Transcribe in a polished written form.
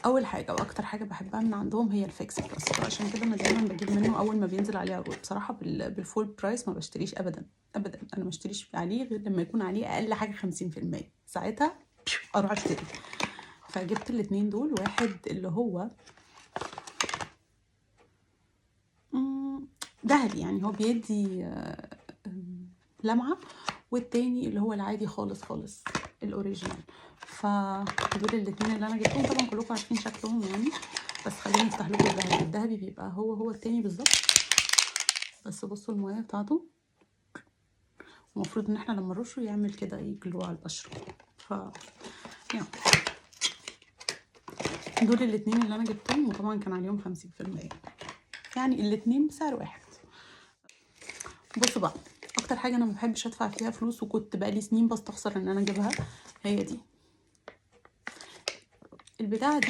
اول حاجه واكتر حاجه بحبها من عندهم هي الفيكس بلس، فعشان كده انا دايما بجيب منه اول ما بينزل عليه عروض. بصراحه بالفول برايس ما بشتريش ابدا ابدا، انا ما بشتريش عليه غير لما يكون عليه اقل حاجه 50%، ساعتها اروح اشتري. فجبت الاتنين دول، واحد اللي هو ذهبي يعني هو بيدي لمعه، والتاني اللي هو العادي خالص خالص الاوريجينال. فدول الاتنين اللي انا جبتهم، طبعا كلكم عارفين شكلهم يعني، بس خليني افتح لكم الذهبي. الذهبي بيبقى هو التاني بالظبط، بس بصوا الميه بتاعته، المفروض ان احنا لما نرشه يعمل كده يجلو على البشره. ف يعني دول الاتنين اللي انا جبتهم، وطبعا كان عليهم 50%، يعني الاتنين بسعر واحد. بصوا بقى، اكتر حاجه انا ما بحبش ادفع فيها فلوس وكنت بقالي سنين بستخسر ان انا اجيبها، هي دي البتاعه دي.